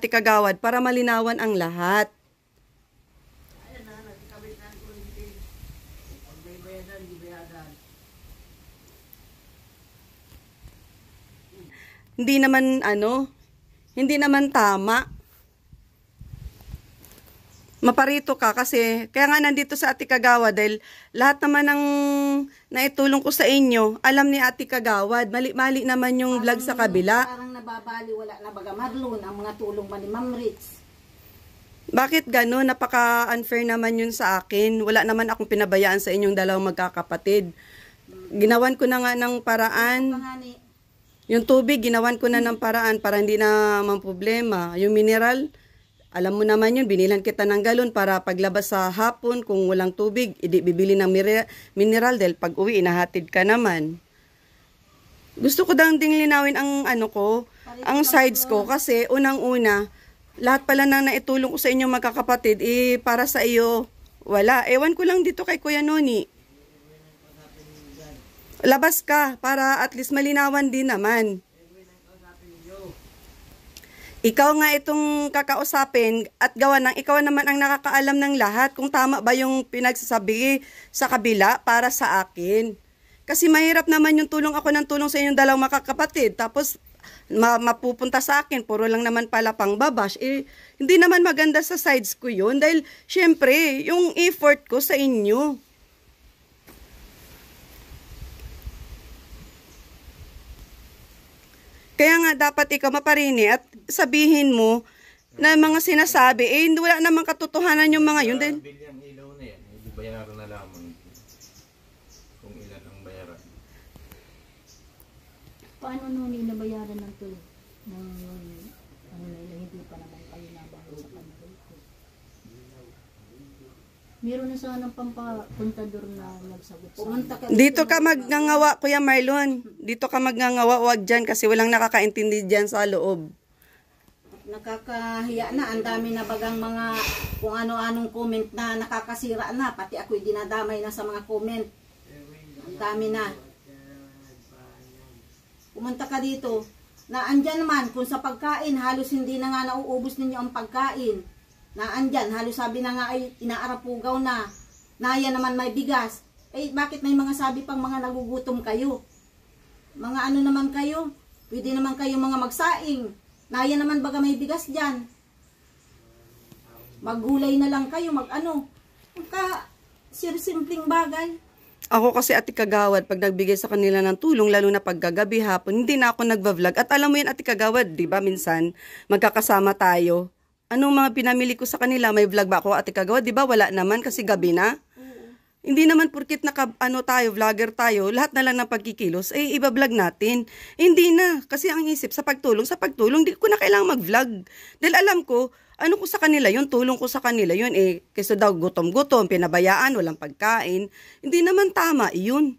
Ate Kagawad para malinawan ang lahat. Hindi naman tama. Maparito ka kasi, kaya nga nandito sa Ate Kagawad dahil lahat naman ng naitulong ko sa inyo, alam ni Ate Kagawad, mali-mali naman yung vlog sa kabila. Parang nababali, wala na baga Marlon, ang mga tulong ba ni Ma'am Ritz. Bakit gano'n? Napaka-unfair naman yun sa akin. Wala naman akong pinabayaan sa inyong dalawang magkakapatid. Ginawan ko na nga ng paraan. Yung tubig, ginawan ko na ng paraan para hindi na problema. Yung mineral, alam mo naman yun, binilan kita ng galon para paglabas sa hapon, kung walang tubig, bibili ng mineral dahil pag uwi, inahatid ka naman. Gusto ko dang ding linawin ang ang sides ko kasi unang-una, lahat pala na naitulong ko sa inyong magkakapatid, para sa iyo, wala. Ewan ko lang dito kay Kuya Noni. Labas ka para at least malinawan din naman. Ikaw nga itong kakausapin at gawa ng ikaw naman ang nakakaalam ng lahat kung tama ba yung pinagsasabi sa kabila para sa akin. Kasi mahirap naman yung tulong ako ng tulong sa inyong dalawang makakapatid. Tapos mapupunta sa akin, puro lang naman pala pang babash. Hindi naman maganda sa sides ko yun dahil syempre yung effort ko sa inyo. Kaya nga dapat ikaw maparini at sabihin mo na mga sinasabi, wala namang katotohanan yung mga yun din. Bilyang ilaw na yan, bayaran na lamang kung ilan ang bayaran. Paano nung nabayaran ng tulong? Hindi pa naman kayo nabayaran sa kanila. Meron na sanang pampapuntador na nagsagot sa Dito ka magngangawa, Kuya Marlon. Dito ka magngangawa, wag dyan kasi walang nakakaintindi dyan sa loob. Nakakahiya na, ang dami na bagang mga kung ano-anong comment na nakakasira na. Pati ako'y dinadamay na sa mga comment. Ang dami na. Pumunta ka dito, na andyan naman, kung sa pagkain, halos hindi na nga nauubos ninyo ang pagkain. Na andyan, halos sabi na nga ay inaarapugaw na. Naya naman may bigas. Bakit may mga sabi pang mga nagugutom kayo? Mga ano naman kayo? Pwede naman kayo mga magsaing. Naya naman baga may bigas dyan. Maggulay na lang kayo, simpleng bagay. Ako kasi Ate Kagawad, pag nagbigay sa kanila ng tulong, lalo na pag gagabi hapon, hindi na ako nagba-vlog. At alam mo yan Ate Kagawad, di ba minsan, magkakasama tayo. Anong mga pinamili ko sa kanila? May vlog ba ako, Ate Kagawad? Di ba wala naman kasi gabi na? Hindi naman porkit tayo, vlogger tayo, lahat na lang ng pagkikilos, iba-vlog natin. Hindi na. Kasi ang isip, sa pagtulong, di ko na kailangang mag-vlog. Dahil alam ko, ano ko sa kanila yun, tulong ko sa kanila yun, kasi daw gutom-gutom, pinabayaan, walang pagkain. Hindi naman tama, yun.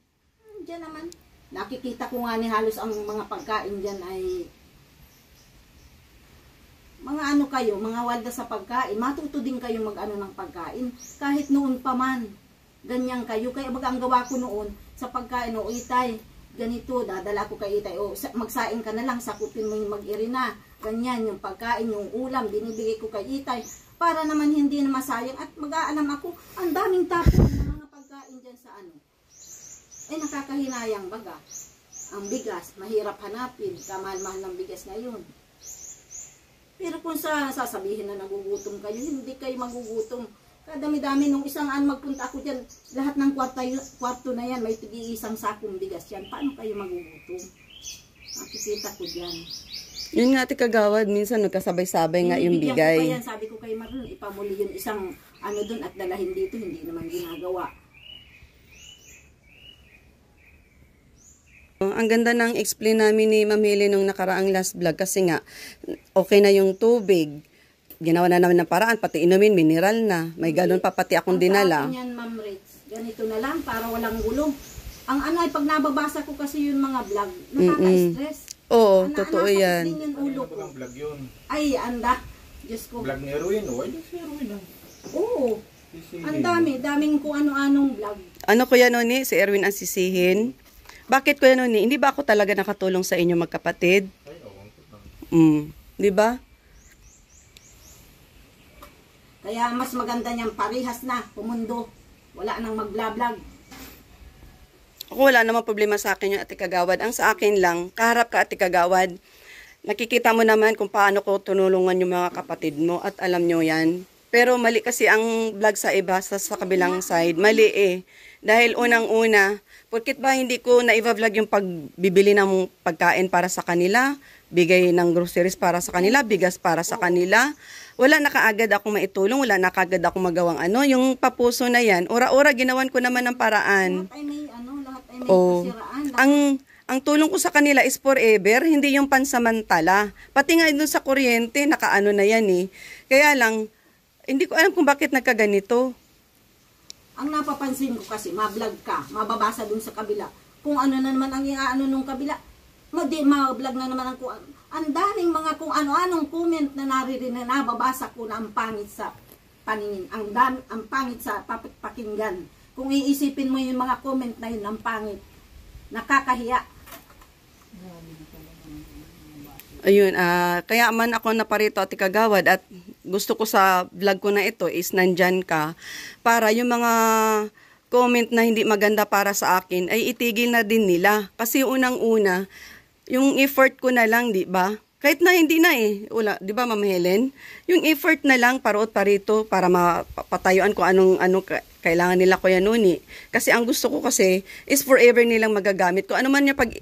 Diyan naman. Nakikita ko nga ni halos ang mga pagkain dyan ay mga kayo, mga walda sa pagkain, matuto din kayo mag-ano ng pagkain. Kahit noon pa man, ganyan kayo. Kaya baga ang gawa ko noon, sa pagkain, itay, ganito, dadala ko kay itay, magsaing ka na lang, sakupin mo yung mag-irina. Ganyan, yung pagkain, yung ulam, binibigay ko kay itay. Para naman hindi na masayang at mag-aalam ako, ang daming tapon ng mga pagkain dyan sa nakakahinayang baga. Ang bigas, mahirap hanapin, kamahal-mahal ng bigas ngayon. Pero kung sasabihin na nagugutom kayo, hindi kayo magugutom. Kadami-dami nung magpunta ako dyan, lahat ng kwarto na yan, may tig-iisang sakong bigas yan. Paano kayo magugutom? Nakikita ko dyan. Yun nga Ate Kagawad, minsan nagkasabay-sabay nga yung bigay. Ko yan, sabi ko kay Marlon, ipamuli yun isang doon at dalahin dito, hindi naman ginagawa. Ang ganda ng explain namin ni Ma'am Helen nung nakaraang last vlog kasi nga okay na yung tubig. Ginawa na namin ng paraan, pati inumin, mineral na. May galon pa pati akong dinala. Ang yan, Ma'am Ritz, ganito na lang para walang gulong. Ang ay pag nababasa ko kasi yung mga vlog, nakaka-stress. Oo, totoo yan. Din yung ulo ko. Vlog yun. Ay, anda. Diyos ko. Vlog ni Erwin, si Erwin lang. Oo. Ang daming kung ano-anong vlog. Ano Kuya Noni, si Erwin ang sisihin? Bakit Kuya Noni, hindi ba ako talaga nakatulong sa inyo magkapatid? Ay, oo. Di ba? Kaya mas maganda niyang parihas na, pumundo. Wala nang mag-vlog. Ako wala namang problema sa akin yung Ate Kagawad. Ang sa akin lang, kaharap ka Ate Kagawad, nakikita mo naman kung paano ko tunulungan yung mga kapatid mo at alam nyo yan. Pero mali kasi ang vlog sa iba sa kabilang side. Mali eh. Dahil unang-una, porkit ba hindi ko na-vlog yung pagbibili ng pagkain para sa kanila, bigay ng groceries para sa kanila, bigas para sa kanila. Wala na kaagad ako maitulong, wala na kaagad ako magawang ano. Yung papuso na yan, ora-ora ginawan ko naman ng paraan. Lahat ay may kasiraan. Ang tulong ko sa kanila is forever, hindi yung pansamantala. Pati nga dun sa kuryente, nakaano na yan eh. Kaya lang, hindi ko alam kung bakit nagkaganito. Ang napapansin ko kasi, ma-vlog ka, mababasa dun sa kabila. Kung ano na naman ang iaano nung kabila, ma-vlog na naman ang kung ang daming mga kung ano-anong comment na naririnig na nababasa ko na ang pangit sa paningin. Ang pangit sa pakinggan. Kung iisipin mo yung mga comment na yun, ang pangit. Nakakahiya. Ayun, kaya man ako naparito Ate Kagawad at gusto ko sa vlog ko na ito is nandyan ka para yung mga comment na hindi maganda para sa akin ay itigil na din nila. Kasi unang-una, yung effort ko na lang, di ba? Kahit na hindi na eh. Wala, di ba Ma'am Helen? Yung effort na lang paro't parito para mapatayuan ko anong kailangan nila Kuya Noni. Kasi ang gusto ko kasi is forever nilang magagamit ko. Ano man yung pag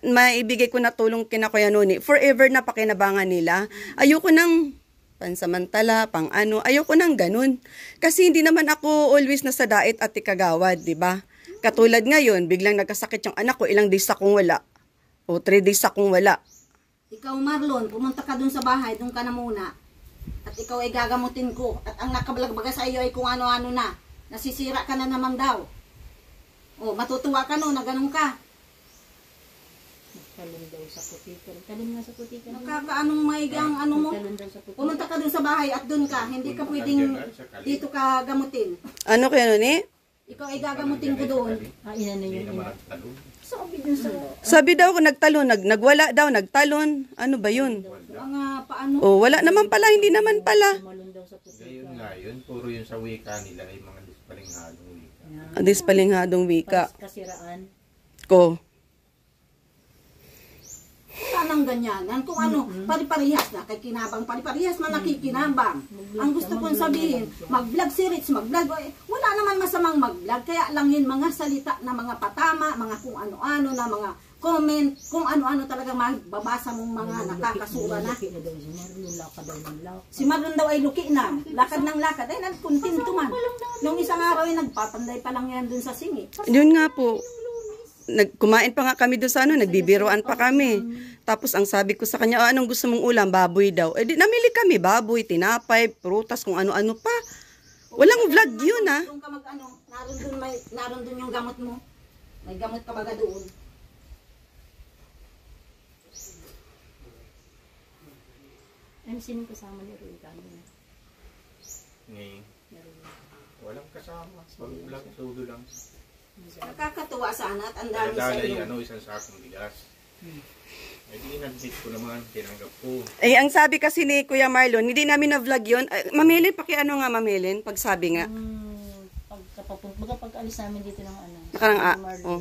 maibigay ko na tulong kina Kuya Noni, forever na pakinabangan nila. Ayoko nang pansamantala, pang ano, ayoko nang ganun. Kasi hindi naman ako always nasa diet Ate Kagawad, di ba? Katulad ngayon, biglang nagkasakit yung anak ko, ilang days akong wala. O 3 days akong wala. Ikaw Marlon, pumunta ka dun sa bahay, dun ka na muna. At ikaw ay gagamutin ko. At ang nakabalagbaga sa iyo ay kung ano-ano na. Nasisira ka na naman daw. O, matutuwa ka no, na ganun ka. Talon daw sa putika. Talon nga sa putika. Nakakaanong maigang ano mo. Pumunta ka dun sa bahay at dun ka. Hindi ka pwedeng dito ka gamutin. Ano Kuya Noni? Ikaw ay gagamutin ko doon. Inano yun. Sabi dun sa... Sabi daw ko nagtalon, nagwala daw, nagtalon. Ano ba yun? Mga paano... Oh, wala naman pala, hindi naman pala. Malon daw sa putika. Ngayon nga yun, puro yun sa wika nila ay mga dispalinghadong wika. Adis palinghadong wika Kasiraan. ko. Tanang ganyanan. Kung ano, pari-parihas na. Kay kinabang pari-parihas man nakikinabang. Ang gusto kong sabihin, mag-vlog si Rich, mag-vlog. Wala naman masamang mag-vlog. Kaya lang yun mga salita na mga patama, mga kung ano-ano na mga comment, kung ano-ano talaga mababasa mong mga nakakasura na. Si Marlon daw ay luki na. Lakad ng lakad. Ay, nagkuntinto man. Nung isang araw ay nagpapanday pa lang yan dun sa singi. Yun nga po. Kumain pa nga kami doon sa ano, nagbibiroan pa kami. Tapos ang sabi ko sa kanya, anong gusto mong ulam? Baboy daw. Eh di namili kami, baboy, tinapay, prutas, kung ano-ano pa. Walang vlog yun ha. Kung ka mag-ano, naroon dun yung gamot mo. May gamot ka baga doon. Ano sinong kasama ni Roy kanina? Ngayon, walang kasama. Pag-vlog, solo lang. Nakakatuwa sana at ang dami sa Dala-dala iyo. isang sakong bigas. Ay di in-admit ko naman, tinanggap ko. Eh, ang sabi kasi ni Kuya Marlon, hindi namin na-vlog yun. Mamilin, pakiano nga Mamilin, pagsabi nga. Pag-alis namin dito ng ano. Nakarang, Marlon,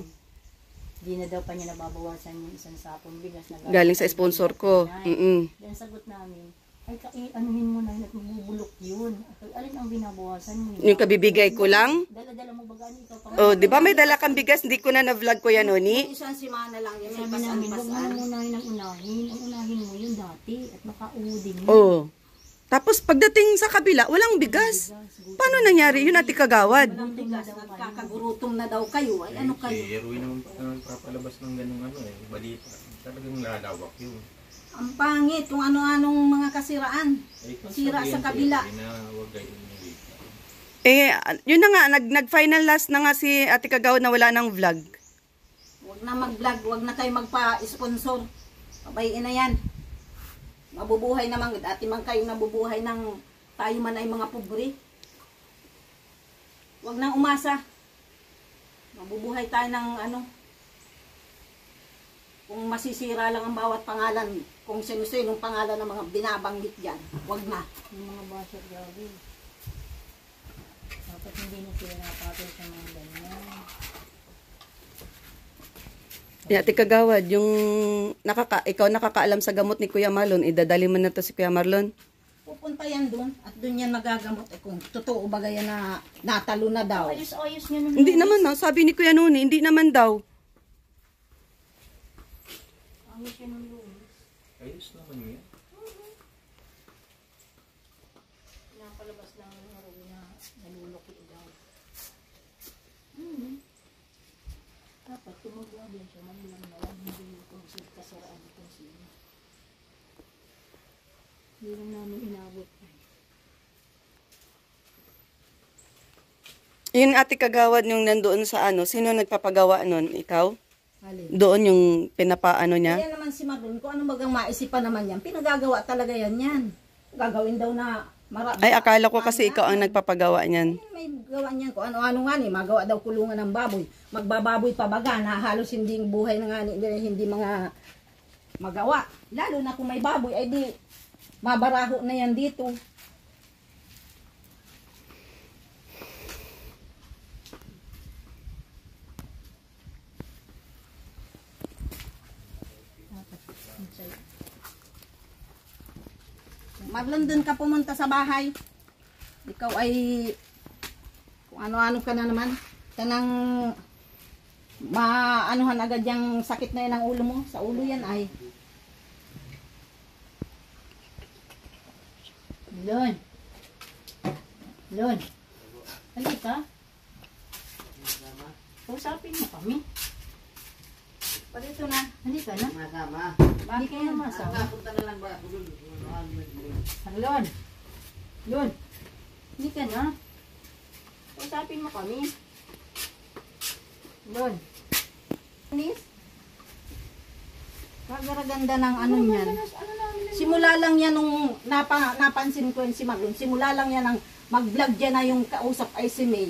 di na daw pa niya nababawasan yung isang sapong bigas na Galing sa sponsor ko. Then sagot namin, ay anuhin mo na yun at magbubulok yun. Alin ang binabawasan mo? Yung kabibigay ko lang. Dala-dala mo ba gani ikaw pang... Oh, di ba may dala kang bigas, hindi ko na na-vlog Kuya Noni. Isang simana lang yun, may Sabi namin, huwag mo pasan-pasan. nang unahin ang unahin. Ang unahin mo yun dati at makauudin mo. Oh. Tapos pagdating sa kabila, walang bigas. Paano nangyari yun Ate Kagawad? Walang bigas, nagkakagurutom na daw kayo. Ay ano kayo? Si Erwin naman papalabas ng ganung ano eh, balita. Talagang lalawak yun. Ang pangit, kung ano-anong mga kasiraan. Ay, kung Sira sabihin sa ko, kabila. Erwin, na huwag kayo wika. Eh, yun na nga, nag-final last na nga si Ate Kagawad na wala ng vlog. Huwag na mag-vlog, huwag na kayo magpa-sponsor. Pabayin na yan. Mabubuhay naman, dati man kayo nabubuhay ng tayo man ay mga pobre. Huwag nang umasa. Mabubuhay tayo ng ano. Kung masisira lang ang bawat pangalan, kung sino-sinong pangalan ng mga binabanggit dyan, huwag na. Yung mga basher gabi. Dapat hindi na sila napatol sa mga ganyan. Yeah, Ate Kagawad, yung ikaw nakakaalam sa gamot ni Kuya Marlon, idadali mo na to si Kuya Marlon. Pupunta yan doon at doon yan magagamot. Kung totoo ba yan na natalo na daw. Ayos-ayos niya nung Hindi naman na, sabi ni Kuya Noni, hindi naman daw. ayos niya nung lunes. Ayos naman yan. Pinapalabas lang ng araw na naluloko daw. Dapat tumagawa din siya, manilang na lang, hindi kung kasaraan kung sino. Hindi lang namin inabot. Yun Ate Kagawad yung nandoon sa ano, sino nagpapagawa nun? Ikaw? Halin. Doon yung pinapaano niya? Kaya naman si Marlon, kung ano bagang maisipan naman yan, pinagagawa talaga yan. Gagawin daw na Ay, akala ko kasi ikaw ang nagpapagawa niyan. may gawa niyan ko ano-ano nga ni, magawa daw kulungan ng baboy. Magbababoy pa baga na halos hindi buhay na nga ni, hindi mga magawa. Lalo na kung may baboy, ay di mabaraho na yan dito. Marlon, dun ka pumunta sa bahay. Ikaw ay kung ano-ano ka na naman. Kanang maanuhan agad yung sakit na yan ng ulo mo. Sa ulo yan ay. Lon. Lon. Halika. Kausapin mo kami. Palito na. Halika na. Masama. Hindi kayo masama. Nakapunta na lang ba ako doon? Lon. Lon. Halika na. Kausapin mo kami. Lon. Please. Kagaraganda ng ano niyan. Ano namin Simula lang yan nung napansin ko yun si Marlon. Simula lang yan nang mag-vlog dyan na yung kausap ay si May.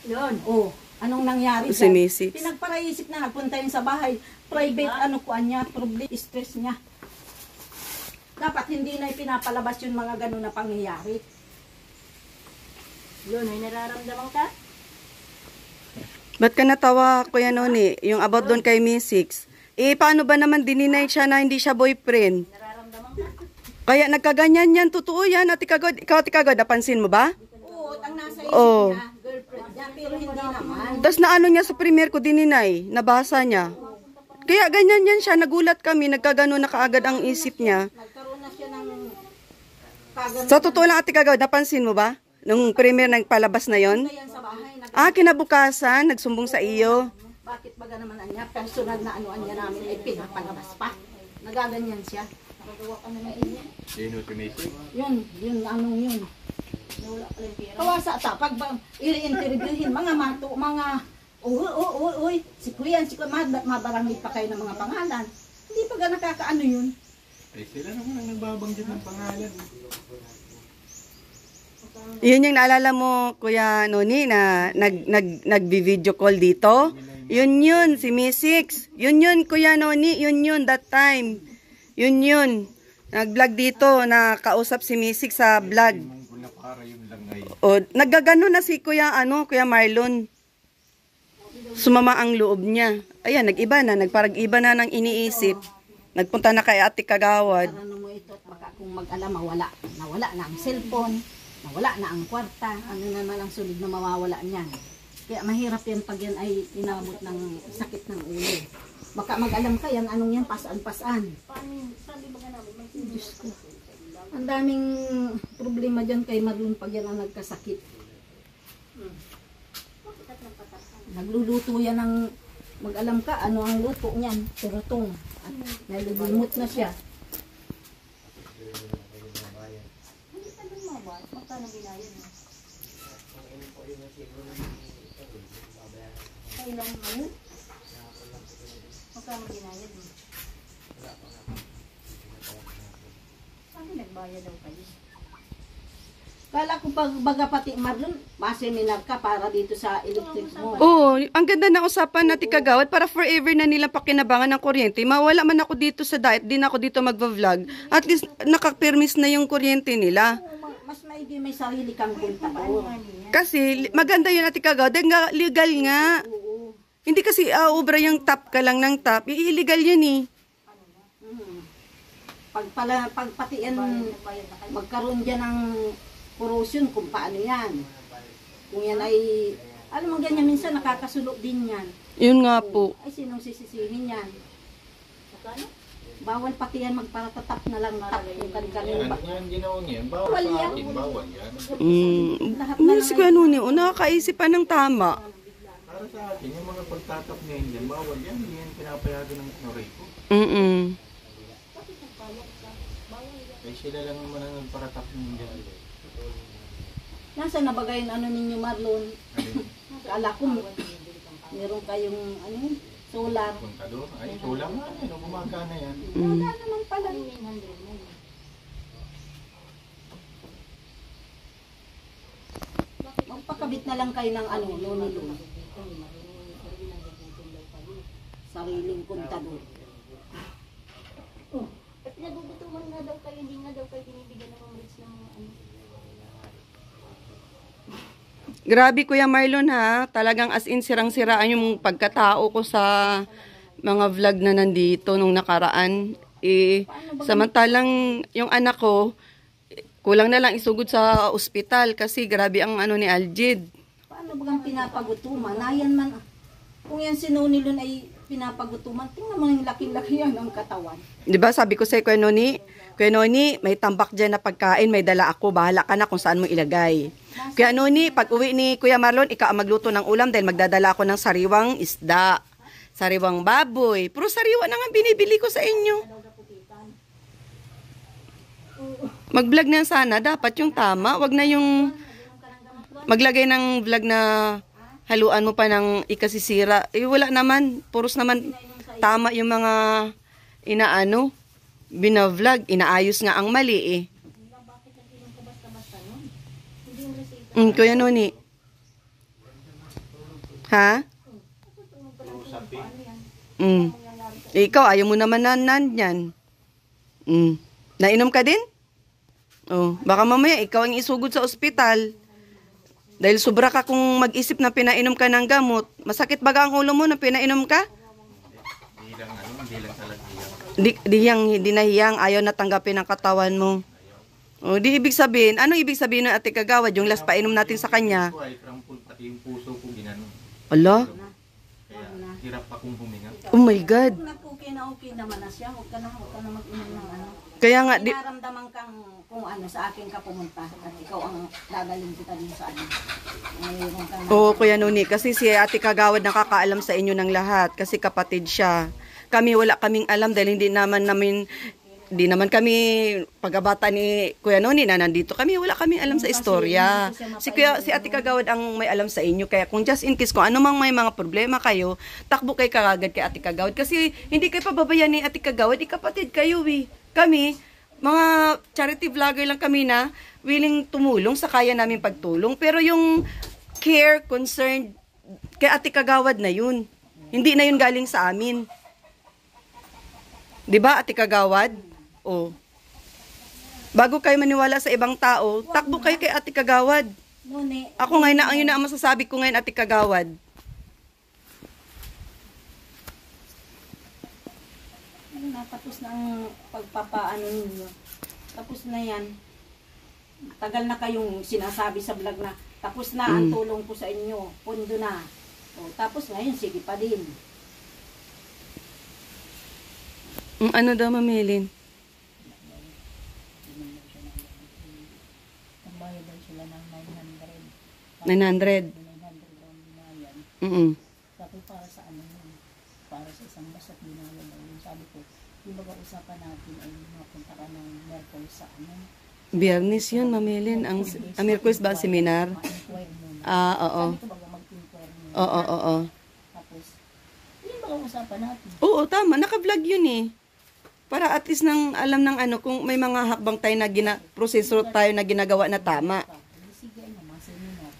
Lon. Oh, anong nangyari Si Mrs. Pinagparaisip na nagpunta yun sa bahay. Private ano ko niya, problem, stress niya. Dapat hindi na pinapalabas yung mga ganun na pangyayari. Lon, may nararamdaman ka? Ba't ka natawa, Kuya Noni? Yung about doon kay Miss Six. Eh, paano ba naman dininay siya na hindi siya boyfriend? Nararamdaman ka? Kaya nagkaganyan yan, totoo yan, Ate Kagawad. Ikaw, Ate Kagawad, napansin mo ba? Oo, ang nasa isip Oh. niya, girlfriend niya, pero hindi naman. Tapos naano niya sa premier ko dininay, nabasa niya. Kaya ganyan yan siya, nagulat kami, nagkagano na kaagad ang isip niya. Nagkaroon na siya ng kagano. Sa totoo lang, Ate Kagawad, napansin mo ba? Nung premier nagpalabas na yon? Yan sa bahay. Kinabukasan, nagsumbong sa iyo. Bakit baga naman niya, personal na anuan niya namin ay pinapalabas pa. Nagaganyan siya. Nakagawa ka na na niya. Sino tumisip? Yun, anong yun. Kawasa ta, pag i-interviewin, mga mato, mga, uy, si Kuya, mabarangay pa kayo ng mga pangalan. Hindi pa ga nakakaano yun. Ay sila naman ang nagbabanggit ng pangalan. Yun yung naalala mo, Kuya Noni, na nag-video call dito? Yun, si Miss Six. Yun, Kuya Noni, yun, that time. Yun. Nag-vlog dito, nakausap si Miss Six sa vlog. Mungkol na para yun lang ay. O, naggagano na si Kuya Marlon. Sumama ang loob niya. Ayan, nag-iba na, nagparag-iba na ng iniisip. Nagpunta na kay Ate Kagawad. Ano mo ito, at baka kung mag-alam, nawala na ang cellphone, nawala na ang kwarta, ano naman ang sunod na mawawala niyan. Kaya mahirap yan pag yan ay inabot ng sakit ng ulo. Baka mag-alam ka yan, anong yan, pasaan-pasaan. Diyos ko. Ang daming problema dyan kay Marlon pag yan ang nagkasakit. Nagluluto yan ng, mag-alam ka, ano ang luto niyan, turutong. At nalulumot na siya. Magkano binayad mo? Kailan ngayon? Magkano binayad mo? Ano nagbayad daw kayo? Kala ko pag baga pati Marlon, maseminar ka para dito sa electric mo. Oo, ang ganda ng usapan na Ate Kagawad para forever na nilang pakinabangan ng kuryente. Mawala man ako dito sa diet, din ako dito magva-vlog. At least nakapirmis na yung kuryente nila. Mas maigi may sarili kang kontador. Kasi maganda yun Ate Kagawad, dahil nga legal nga. Oo. Hindi kasi obra yung tap ka lang ng tap, illegal yun eh. Pag pati yan, magkaroon dyan ng corrosion kung paano yan. Kung yan ay, alam mo ganyan, minsan nakakasulok din yan. Yun nga po. Ay, sinong sisisihin yan? Bawal pati yan magparatatap na lang tap yung kanilang Yan ginawa niya. Bawal sa akin. Bawal yan. lahat na Hindi si Kuya Noni, nakakaisip pa ng tama. Para sa akin, yung mga pagtatap niya yan, bawal yan. Hindi yan pinapayagan ng Noriko. Kaya sila lang naman ang nagparatap niya dyan. Nasaan na ba yung ano ninyo, Marlon? Kala ko, meron kayong ano yun, solar. Kontador. Ay, sulang nga. Ano, gumagana yan. Wala naman pala. Magpakabit na lang kayo ng ano, loni-loni. Sariling kontador. At nagugutuman nga daw kayo, hindi nga daw kayo binibigyan ng mga rates ng ano. Grabe Kuya Marlon ha, talagang as in sirang-siraan yung pagkatao ko sa mga vlog na nandito nung nakaraan. Samantalang yung anak ko, kulang na lang isugod sa ospital kasi grabe ang ano ni Aljid. Paano bagang pinapagutuman? Nayan man, kung yan si Nonilon ay pinapagutuman, tingnan mo yung laki-laki yan ang katawan. Diba sabi ko sa Kuya Noni, may tambak dyan na pagkain, may dala ako, bahala ka na kung saan mo ilagay. Kuya Noni, pag uwi ni Kuya Marlon, ikaw ang magluto ng ulam dahil magdadala ako ng sariwang isda, sariwang baboy. Puro sariwa na nga binibili ko sa inyo. Mag-vlog na sana, dapat yung tama, wag na yung maglagay ng vlog na haluan mo pa ng ikasisira. Wala naman, puros naman tama yung mga inaano, binavlog, inaayos nga ang mali eh. Kuya Noni. Ha? Ikaw, ayaw mo naman yan. Nainom ka din? Oh, baka mamaya ikaw ang isugod sa ospital. Dahil sobra ka kung mag-isip na pinainom ka ng gamot. Masakit baga ang ulo mo na pinainom ka? Hindi lang talaga. Hindi na hiyang, ayaw na tanggapin ang katawan mo. O, di ibig sabihin, ano ibig sabihin ng Ate Kagawad, yung last painom natin sa kanya? Ay, krampul, pati yung puso ko ginano. Ala? Kaya hirap akong huminga. Oh my God. Okay naman na siya, huwag ka na mag-inom ng ano. Kaya nga, Naramdaman kang kung ano, sa akin ka pumunta at ikaw ang dadaling kita din sa ano. Oo, Kuya Noni, kasi si Ate Kagawad nakakaalam sa inyo ng lahat kasi kapatid siya. Kami wala kaming alam dahil hindi naman kami pagkabata ni Kuya Noni na nandito kami, wala kaming alam sa istorya. Si Ate Kagawad ang may alam sa inyo, kaya kung just in case kung ano mang may mga problema kayo, takbo kayo kagad kay Ate Kagawad kasi hindi kayo pababayan ni Ate Kagawad, kapatid kayo eh. Kami, mga charity vlogger lang kami na willing tumulong sa kaya namin pagtulong, pero yung care, concern kay Ate Kagawad na yun. Hindi na yun galing sa amin. 'Di ba, Ate Kagawad? Oh. Bago kayo maniwala sa ibang tao, takbo kayo kay Ate Kagawad. Ako ngayon yun na ang masasabi ko ngayon, Ate Kagawad. Tapos na ang pagpapaano ninyo. Tapos na yan. Tagal na kayong sinasabi sa vlog na tapos na ang tulong ko sa inyo. Pondo na. O, tapos ngayon, sige pa din. Ano daw, Mamilin? Nagbayad daw sila ng 900. 900. 900 daw binayan. Sabi para sa ano yun? Para sa isang bus at binayad daw yun. Sabi ko, yung baga-usapan natin ay mapunta ka ng Merkulis sa ano? Biyernes yun, Mamilin. Ang Merkulis ba ang seminar? Ma-inquire muna. Oo. Sabi ko baga mag-inquire muna. Oo. Tapos, yun baga-usapan natin. Oo, tama. Naka-vlog yun eh. Para at least nang alam ng ano, kung may mga hakbang tayo na proseso tayo na ginagawa na tama. Sige, ano, mga seminar.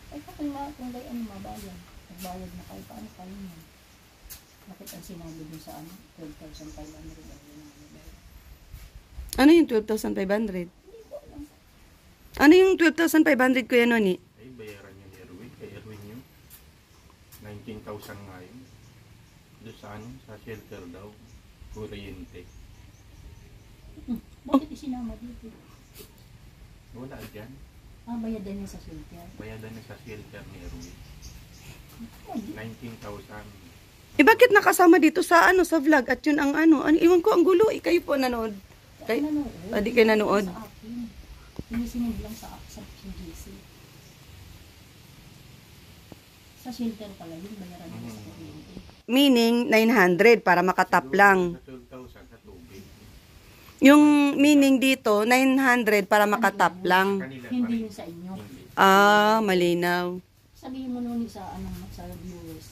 Ay, kung gayon mabayan. Nagbayad na kayo, paano kayo yan? Bakit ang sinabi dun sa ano? 12,500. Ano yung 12,500? Hindi ko alam. Ano yung 12,500 Kuya Noni? Ay, bayaran niya ni Erwin. Kay Erwin yun. 19,000 nga yun. Doon sa ano? Sa shelter daw. Kuryente. Bakit isinama dito? Wala dyan. Bayadan niya sa shelter. Bayadan niya sa shelter ni Erwin. 19,000. Bakit nakasama dito sa ano sa vlog at yun ang ano? Iwan ko ang gulo. Kayo po nanood. Kay, Nanood. di kayo nanood. Sa akin. Sinisinid lang sa GC. Sa shelter pala yun, bayaran nila sa kuryente. Meaning 900 para makatap lang. Sa 12,000 sa tubig. Yung meaning dito 900 para makatap lang. Kanila pa Hindi rin. yun sa inyo. Hindi. Malinaw. Sabihin mo nun sa viewers,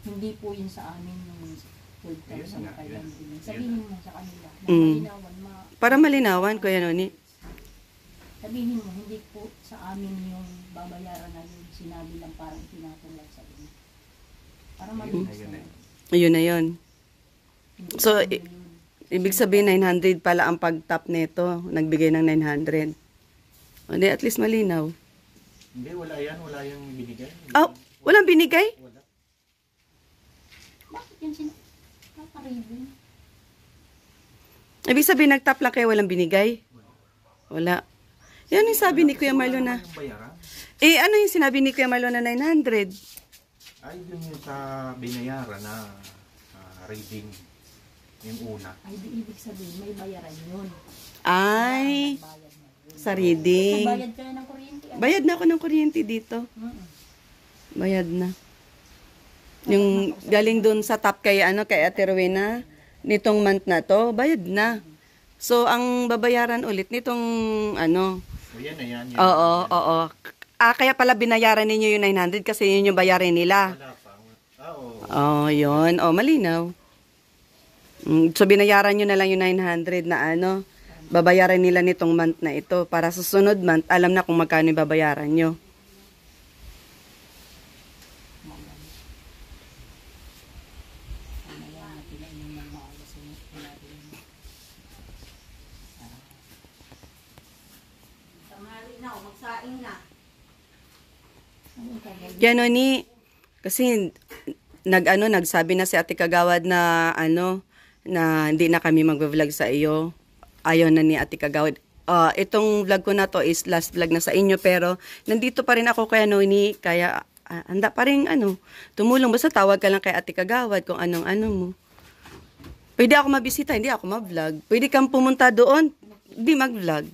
hindi po yun sa amin yung 12,000 na kailan din. Sabihin mo sa kanila. Na malinawan, Para malinawan, Kuya Noni. sabihin mo, hindi po sa amin yung babayaran na yun. Sinabi lang parang tinatong lang sa inyo. Para malinis na yun. Ayun na yun. Hindi So, sa inyo yun. Ibig sabihin 900 pala ang pag-tap nito. Nagbigay ng 900. Hindi, at least malinaw. Hindi, wala yan. Wala yung binigay. Walang binigay? Wala. Bakit yun nakaribon? Ibig sabihin nag-tap lang kayo walang binigay? Wala. Yan yung sabi ni Kuya Marlo na. Yung bayaran. Ano yung sinabi ni Kuya Marlo na 900? Ay, dun yung sa binayaran na reading. Yung una. Ay, di ibig sabihin, may bayaran yun. Ay, Bayad na yun. sa reading. Bayad ka na ng kuryente. Bayad na ako ng kuryente dito. Bayad na. Yung galing dun sa tap kay Ate Rowena, nitong month na to, bayad na. So, ang babayaran ulit nitong So, yan na yan. Yan. oo. Kaya pala binayaran ninyo yung 900 kasi yun yung bayarin nila. Wala pa. Oo. Yun. Malinaw. So, binayaran nyo na lang yung 900 na babayaran nila nitong month na ito. Para sa sunod month, alam na kung magkano yung babayaran nyo. Tanghali na, magsaing na. Kaya Noni, kasi nagsabi na si Ate Kagawad na na hindi na kami magbe-vlog sa iyo. Ayaw na ni Ate Kagawad. Itong vlog ko na to is last vlog na sa inyo pero nandito pa rin ako kaya Noni, kaya handa pa rin tumulong. Basta tawag ka lang kay Ate Kagawad kung anong mo. Pwede ako mabisita, hindi ako ma-vlog. Pwede kang pumunta doon, hindi mag-vlog.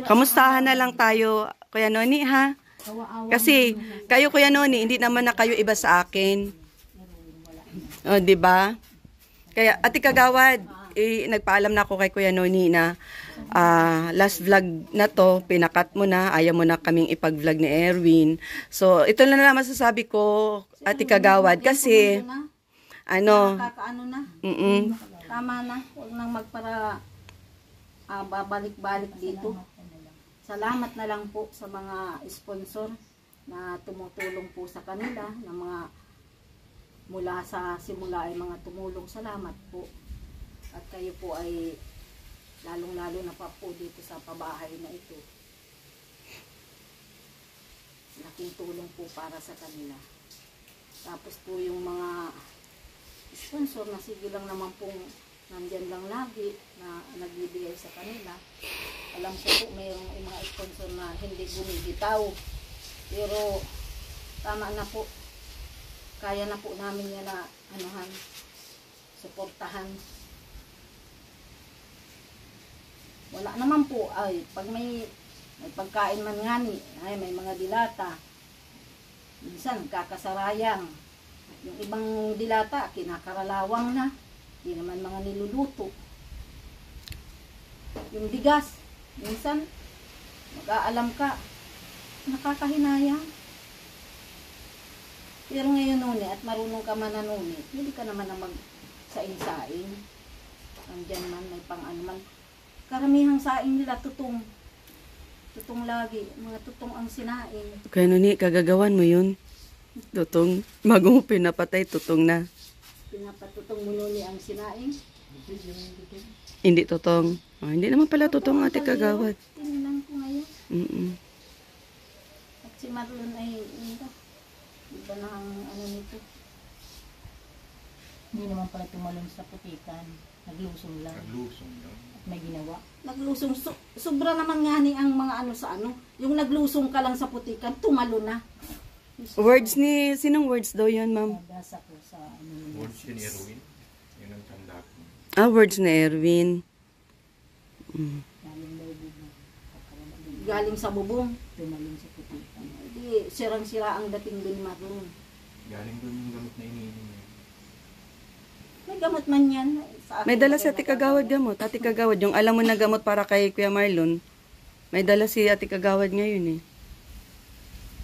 Kamustahan na lang tayo, Kuya Noni, ha? Kasi, kayo, Kuya Noni, hindi naman na kayo iba sa akin. Di ba? Kaya, Ate Kagawad, nagpaalam na ako kay Kuya Noni na last vlog na to, pinakat mo na, ayaw mo na kaming ipag-vlog ni Erwin. So, ito na lang masasabi ko, Ate Kagawad, kasi, Nakakaano na. Tama na. Huwag nang magpara babalik-balik dito. Salamat na lang po sa mga sponsor na tumutulong po sa kanila, na mga mula sa simula ay mga tumulong. Salamat po. At kayo po ay lalong-lalo na pa po dito sa pabahay na ito. Laking tulong po para sa kanila. Tapos po yung mga sponsor na sige lang naman pong nandyan lang lagi na nagbibigay sa kanila. Alam ko po mayroong mga sponsor na hindi bumibitaw. Pero tama na po. Kaya na po namin yan na suportahan. Wala naman po ay pag may pagkain man ngani, ay may mga dilata. Minsan kakasarayang. Yung ibang dilata, kinakaralawang na. Hindi naman mga niluluto. Yung bigas, minsan, mag-aalam ka, nakakahinayang. Pero ngayon Noni, at marunong ka man na Noni, hindi ka naman na mag-saing-saing. Andyan man, may pang-ano man. Karamihang saing nila, tutong. Tutong lagi. Mga tutong ang sinaing. Kaya Noni, kagagawan mo yun. Tutong, bago mo pinapatay, tutong na. Pinapatutong mo Noni ang sinaing. Hindi tutong. Hindi naman pala tutong, Ate Kagawad. Tingnan ko ngayon. Mm-mm. At si Marlon ay, iba na ang ano nito. Hindi naman pala tumalon sa putikan. Naglusong lang. Naglusong yun. At may ginawa. Naglusong, sobra naman nga ni ang mga ano sa ano. Yung naglusong ka lang sa putikan, tumalo na. Words ni, sinong words daw yun, ma'am? Nabasa ko sa ano. Words ni Erwin. Yun ang tanda ko. Ah, words ni Erwin. Mm. Galing lobo na. Galing sa bubong. Tumalon sa putikan. Hindi, sirang-sira ang dating doon ni Marlon. Galing doon yung gamot na iniinom niya. May gamot man yan. Sa akin, May dala si Ate Kagawad gamot. Ate Kagawad, yung alam mo na gamot para kay Kuya Marlon. May dala si Ate Kagawad ngayon eh.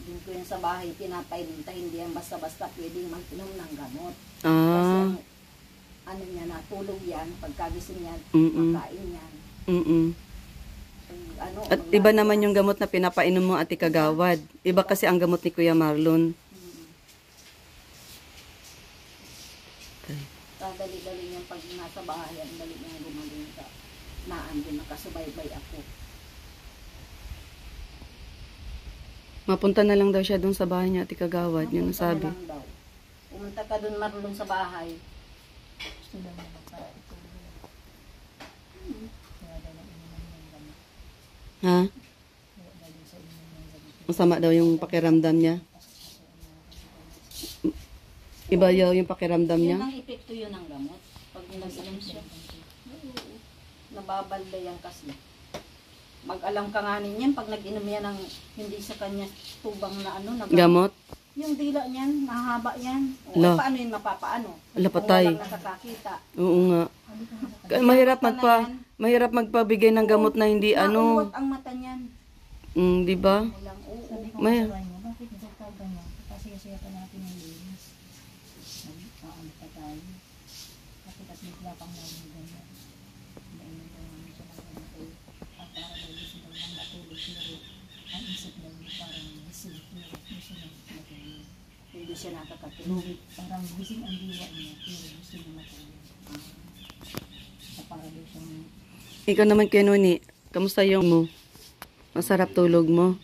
Doon ko yun sa bahay, pinapailinta, hindi yan basta-basta pwedeng mag-inom ng gamot. Kasi Ah. ang, ano niya, natulog yan, pagkagising yan, Mm-mm. makain yan. Mm-mm. Pag, ano, At iba naman yung gamot na pinapainom mo, Ate Kagawad. Iba kasi ang gamot ni Kuya Marlon. Dali-dali niyan pag nasa bahay, ang dali niya gumaling ka. Naandun, nakasubaybay ako. Mapunta na lang daw siya doon sa bahay niya, Ate Kagawad. Yun ang Pumunta sabi. na lang daw. Pumunta ka dun Marlon sa bahay. Gusto lang naman sa ito. Kaya daw na ininom yung gamot. Ha? Kaya daw sa ininom yung gamot. Masama daw yung pakiramdam niya. Iba daw yung pakiramdam Yun niya. ang epekto yun ng gamot. Pag nag-inom siya. Oo. Nababaldayan kasi. Mag-alam ka nga niyan pag nag-inom yan ng hindi sa kanya tubang na ano. Na Gamot? Yung dila niyan, mahaba yan. O, La. paano yun mapapaano? Ala, Kung patay. walang nakakakita. Oo nga. Mahirap magpabigay ng gamot na hindi ano. Nauuwat ang mata niyan. Di ba? Walang oo. Sabi ko May- sa kanya, bakit nagkakaw ganyan? Kasi pa natin yung linis. Nag-aano pa tayo. Bakit at bigla pang namin ganyan? Nainom daw namin siya ng ganyan ay at para daw gusto daw nang matulog pero ang isip daw niya parang gising pero gusto nang matulog. Hindi siya nakakatulog. Parang gising ang diwa niya pero gusto niya matulog. Na para daw siyang Ikaw naman, Kuya Noni. Kamusta yung mo? Masarap tulog mo?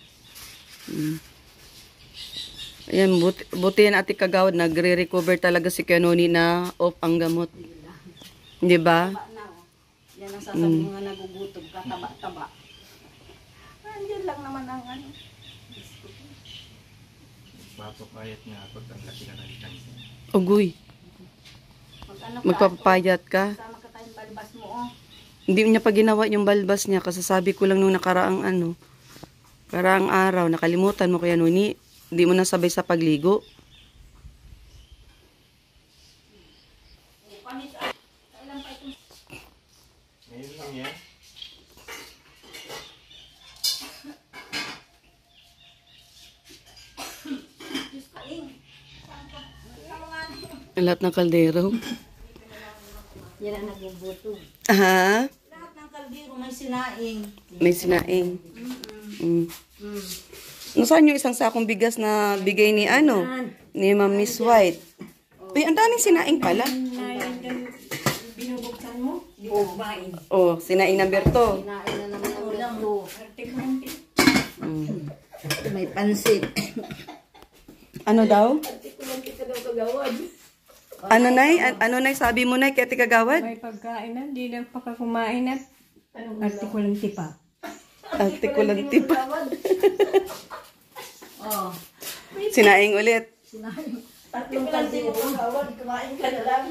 Ayan, buti yan, Ate Kagawad. Nagre-recover talaga si Kuya Noni na off ang gamot. Di ba? Taba na, oh. Yan ang sasabihin nga nagugutom ka, taba-taba. Yan lang naman ang ano. Papapayat nga ako, ang laki na ng tiyan ko. Ugoy. Mag-ano ka, Magpapapayat ka. sama ka tayong balbas mo, oh. Hindi niya pa ginawa yung balbas niya kasi sabi ko lang nung nakaraang araw, nakalimutan mo Kuya Noni. Hindi mo nasabay sa pagligo. Ngayon lang yan. Lahat ng kaldero. Yan ang nagbubuto. Ha? Lahat ng kaldero may sinaing. May sinaing. Nasaan yung isang sakong bigas na bigay ni ni Ma'am Miss White? Uy, ang daming sinaing pala. Binubuksan mo, di ba kumain? Oh, sinaing number 2. Sinaing na naman ang ulo. May pansit. Ano daw? Kita daw kagawad. Ano nay? Ano nay sabi mo nay kay Ate Kagawad? May pagkain na, di lang pakakumain at artikulang tipa. Ate ko lang tipa. Oh, Sinaing ulit. sinaing. Tatlong kaldero. Kumain ka na lang.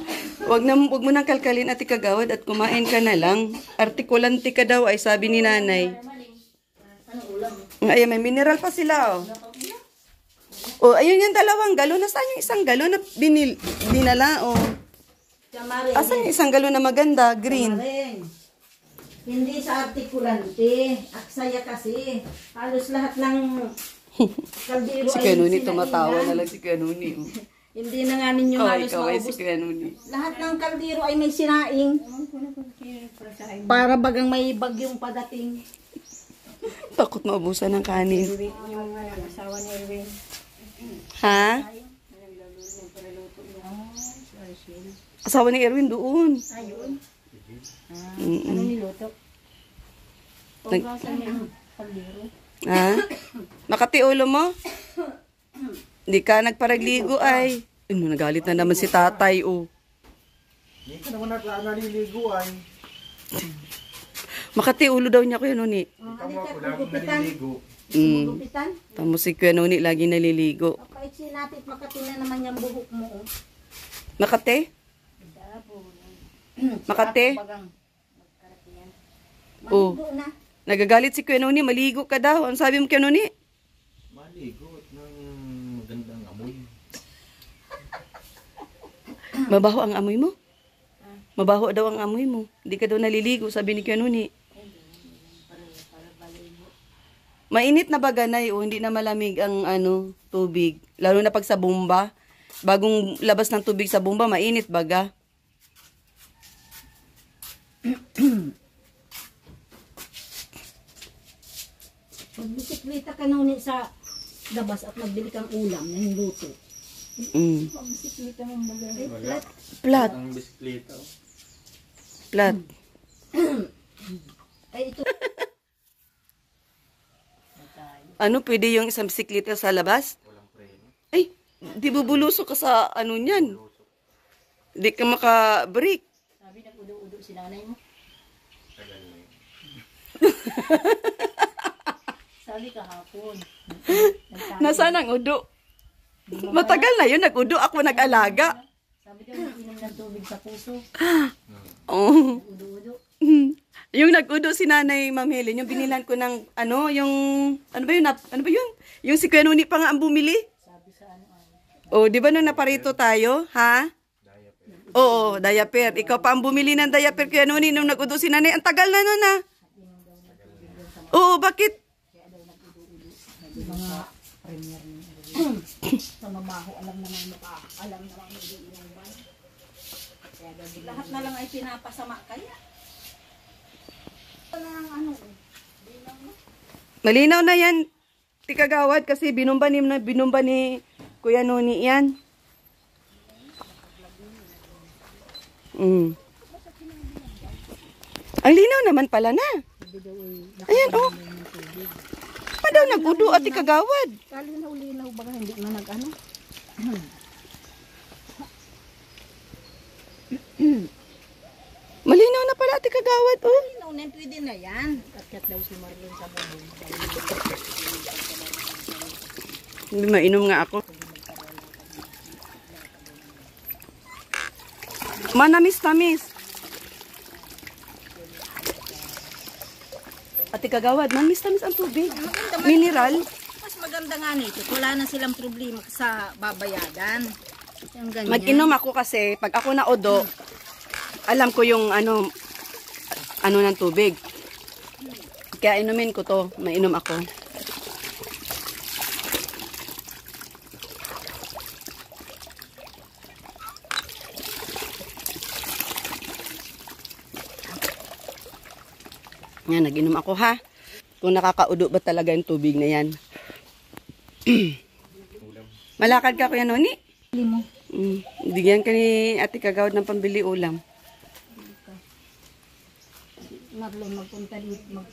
Wag mo nang kalkalin Ate Kagawad at kumain ka na lang. Artikulanti ka daw ay sabi ni nanay. Ano ulam? Ay, may mineral pa sila oh. Oh, ayun yung dalawang galon. Nasaan yung isang galon na dinala oh? Tamarin. Asan yung isang galon na maganda? Green. Tamarin. Hindi sa artikulante. Aksaya kasi. Halos lahat ng kaldero Si Kuya Nuni sinaingan. tumatawa na lang si Kuya Nuni. Oh. Hindi na nga ninyo Oh, halos ikaw ay si maubos. Kuya Nuni. Lahat ng kaldero ay may sinaing. Para bagang may bagyong padating. Takot maubusan ng kanin. Yung asawa ni Erwin. Ha? Asawa ni Erwin doon. ayun. Mm-mm. Ano niluto? Nag- Pagkasan niya ang kaldero. Ha? Makati ulo mo? Hindi ka nagparagligo ay. Ano, nagalit na naman si tatay, oh. Hindi ka naman naliligo ay. Makati ulo daw niya Kuya Nuni. Ikaw mo ako laging naliligo. Gupitan. Tamo si Kuya Nuni lagi naliligo. Papaitsin natin, makati na naman yung buhok mo. Oh. Makati? Makati? Oh. Maligo na. Nagagalit si Kuya Nuni, maligo ka daw. Ano sabi mo Kuya Nuni? Maligo at ng magandang amoy. Mabaho ang amoy mo? Mabaho daw ang amoy mo. Hindi ka daw naliligo, sabi ni Kuya Nuni. Mainit na ba ganay o hindi na malamig ang tubig? Lalo na pag sa bomba. Bagong labas ng tubig sa bomba, mainit baga. Magbisikleta ka na sa labas at magbili kang ulam na niluto. Magbisikleta mo Wala. Plat. Ang bisikleta. Oh. Plat. Ay, ito. Ano, pwede yung isang bisikleta sa labas? Walang preno. Ay, di bubulusok ka sa niyan. Di ka maka-break. Sabi, nag-udo-udo si nanay mo. Tagal na yun. Sabi kahapon. Nasaan ang udo? Matagal na yun, nag-udo ako nag-alaga. Sabi daw, inom ng tubig sa puso. Oh. Udo-udo. Yung nag-udo si Nanay Ma'am Helen, yung binilan ko ng ano ba yun? Yung si Kuya Nuni pa nga ang bumili. Sabi sa Oh, di ba nung naparito tayo, ha? Oo, diaper. Ikaw pa ang bumili ng diaper Kuya Nuni nung nag-udo si Nanay. Ang tagal na nun, ha? Oo, bakit? mga premier ni sa mabaho, alam naman mukha. Alam naman hindi yung ban. Kaya daw Lahat na lang ay pinapasama kaya. Malinaw na yan, tikagawad, kasi binumba ni Kuya Nuni yan. Ang linaw naman pala na. Ayan, oh. Pa daw nag-udo at tikagawad. Kalinaw-linaw baka hindi na nag-ano. Malinaw na pala at tikagawad, oh. Kalinaw na, pwede na yan. kat daw si Marlon sa bubong. Hindi mainom nga ako. Manamis-tamis. At tikagawad, manamis-tamis ang tubig. Mineral. Mas maganda nga nito. Wala na silang problema sa babayadan. Yung ganyan. Mag-inom ako kasi, pag ako na odo, alam ko yung ano ng tubig. Kaya inumin ko to, mainom ako. Yan, nag-inom ako ha. Kung nakakaudo ba talaga yung tubig na yan. Malakad ka Kuya Noni? mo. Bigyan ka ni Ate Kagawad ng pambili ulam. Marlon, magpunta sila.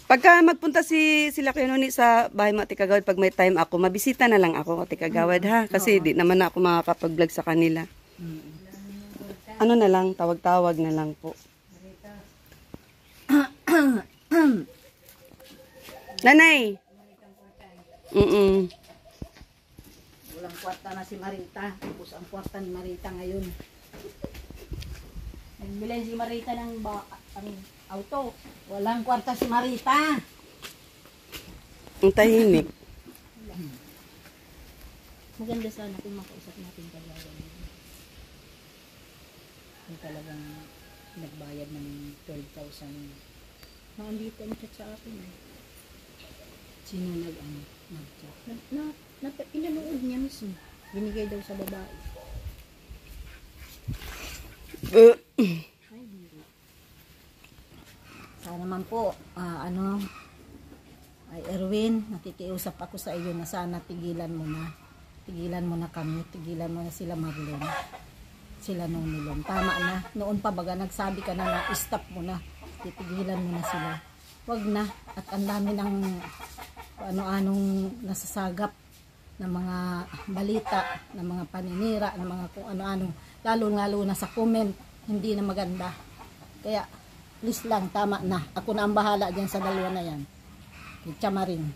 Pagka magpunta sila Kuya Noni sa bahay mo Ate Kagawad, pag may time ako, mabisita na lang ako Ate Kagawad ha. Kasi di naman ako makakapag-vlog sa kanila. Ano na lang, tawag-tawag na lang po. Nanay! Walang kwarta na si Marita. Tapos ang kwarta ni Marita ngayon. Nagbilay si Marita ng ang auto. Walang kwarta si Marita. Ang tahimik. Maganda sana kung makausap natin talaga. Kung talagang nagbayad ng 12,000. Nakandito ang chat sa akin. Sino nag-chat? Inanood niya mismo. Binigay daw sa babae. Sana naman po, ay Erwin, nakikiusap ako sa iyo na sana tigilan mo na. Tigilan mo na kami, tigilan mo na sila Marlon. Sila Nonilon. Tama na. Noon pa baga nagsabi ka na stop mo na. Titigilan mo na sila. wag na. At ang dami ng ano-anong nasasagap ng mga balita, ng mga paninira, ng mga kung ano-anong, lalo na sa comment, hindi na maganda. Kaya, please lang, tama na. Ako na ang bahala dyan sa dalawa na yan. Kitsa maring.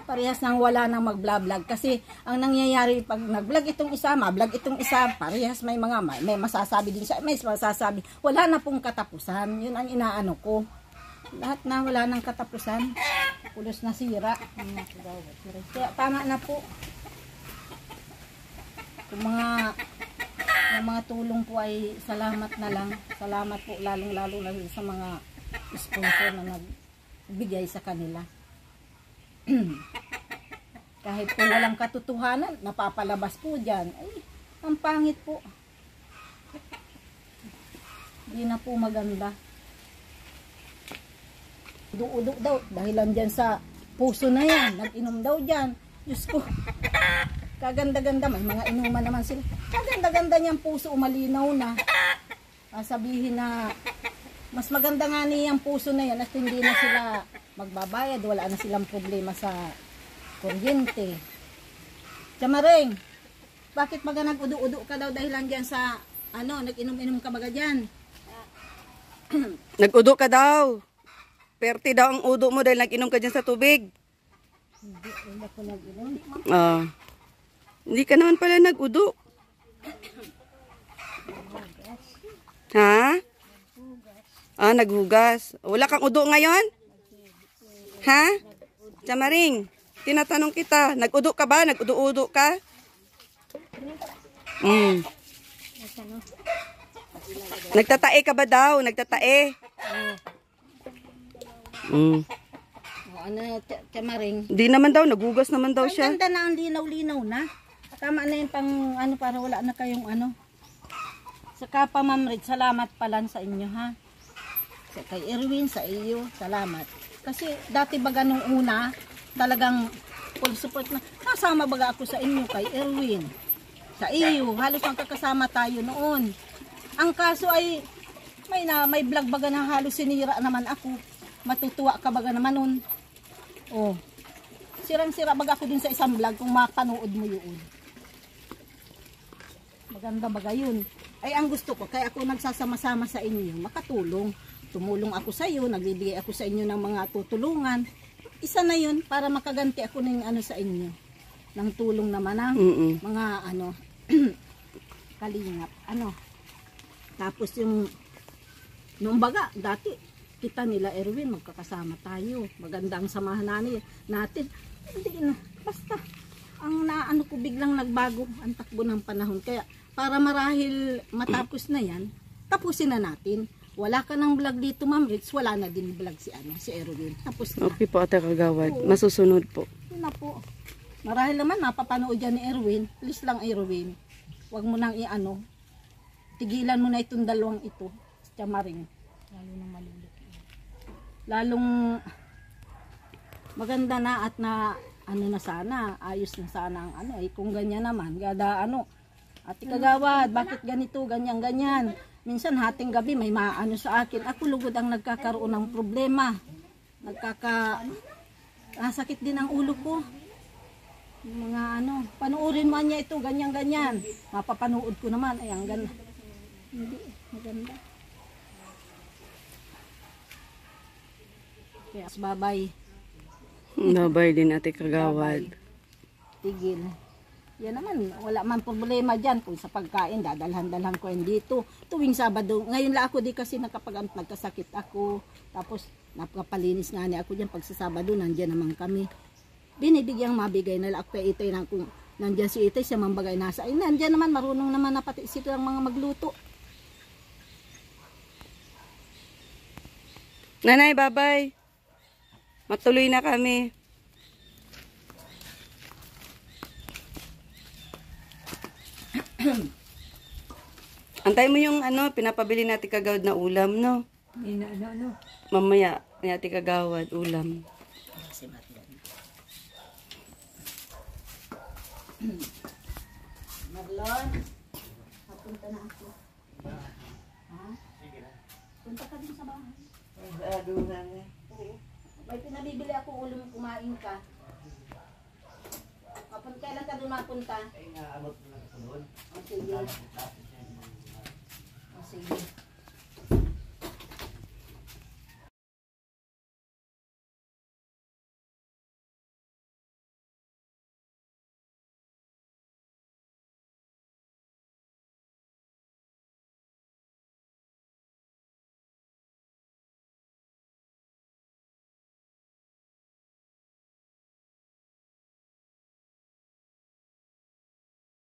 Parehas nang wala nang mag-vlog. Kasi, ang nangyayari, pag nag-vlog itong isa, ma-vlog itong isa, parehas may masasabi din siya, may masasabi. Wala na pong katapusan. Yun ang inaano ko. Lahat na wala nang katapusan. Pulos na sira. Kaya tama na po. Kung mga tulong po ay salamat na lang. Salamat po lalong-lalo na sa mga sponsor na nagbigay sa kanila. Kahit po walang katotohanan, napapalabas po dyan. Ay, ang pangit po. Hindi na po maganda. Udu-udu daw, dahilan dyan sa puso na yan. Nag-inom daw dyan. Diyos ko. Kaganda-ganda, may mga inuman naman sila. Kaganda-ganda niyang puso, umalinaw na. Sabihin na, mas maganda nga niyang puso na yan at hindi na sila magbabayad, wala na silang problema sa kuryente. Chamaring, bakit baga nag-udu-udu ka daw dahilan dyan sa, nag-inom-inom ka baga dyan? Nag-udo ka daw. Perti daw ang udo mo dahil nag-inom ka dyan sa tubig. Hindi ako nag-inom. Hindi ka naman pala nag-udo. Ha? Naghugas. Wala kang udo ngayon? Ha? Chamaring, tinatanong kita, nag-udo ka ba? Nag-udo-udo ka? Nagtatae ka ba daw? Nagtatae? Chamaring. Di naman daw, naghugas naman daw siya. Ang ganda na, ang linaw-linaw na. Tama na yung pang, para wala na kayong Saka pa, Ma'am Red, salamat pala sa inyo, ha? Kay Erwin, sa iyo, salamat. Kasi dati baga nung una, talagang full support na. Kasama baga ako sa inyo, kay Erwin. Sa iyo, halos magkakasama tayo noon. Ang kaso ay, may vlog baga na halos sinira naman ako. Matutuwa ka baga naman nun. Sirang-sira baga ako din sa isang vlog kung mapanood mo yun. Maganda baga yun. Ay ang gusto ko, kaya ako nagsasama-sama sa inyo, makatulong. Tumulong ako sa iyo, nagbibigay ako sa inyo ng mga tutulungan. Isa na yun para makaganti ako ng sa inyo. Ng tulong naman ng mga kalingap. Tapos yung noong baga, dati kita nila Erwin, magkakasama tayo. Maganda ang samahan natin. Hindi na, basta. Ang naano ko biglang nagbago ang takbo ng panahon. Kaya para marahil matapos na yan, tapusin na natin. Wala ka ng vlog dito, Ma'am Ritz, wala na din vlog si Erwin. Tapos na. Okay po, Ate Kagawad. Masusunod po. Yun na po. Marahil naman napapanood yan ni Erwin. Please lang, Erwin. Huwag mo nang tigilan mo na itong dalawang ito. Chamaring. Lalo nang malulaki. Lalong maganda na at na na sana, ayos na sana ang kung ganyan naman, Ate Kagawad, bakit ganito, ganyan. Minsan hating gabi may maano sa akin. Ako lugod ang nagkakaroon ng problema. Sakit din ang ulo ko. Yung mga panuorin mo niya ito, ganyan. Mapapanood ko naman, ay ang ganda. Hindi, maganda. Kaya, bye-bye. Bye-bye din, Ate Kagawad. Tigil. Yan naman, wala man problema dyan. Kung sa pagkain, dadalhan-dalhan ko yan dito. Tuwing Sabado, ngayon lang ako di kasi nagkasakit ako. Tapos, napakapalinis nga niya ako dyan. Pag sa Sabado, nandyan naman kami. Binibigyang mabigay na lang ako kay Itay. Kung nandyan si Itay, siya mambagay nasa. Ay, nandyan naman, marunong naman na pati sila ang mga magluto. Nanay, bye-bye. Matuloy na kami. Antay mo yung pinapabili natin Kagawad na ulam, no? Mamaya, natin Kagawad, ulam. Marlon, papunta na ako. Ha? Punta ka din sa bahay. Adunan niya. Oo. May pinabibili ako ulo kumain ka. Kapag kailan ka doon mapunta? Ay, naabot na ako doon. O sige.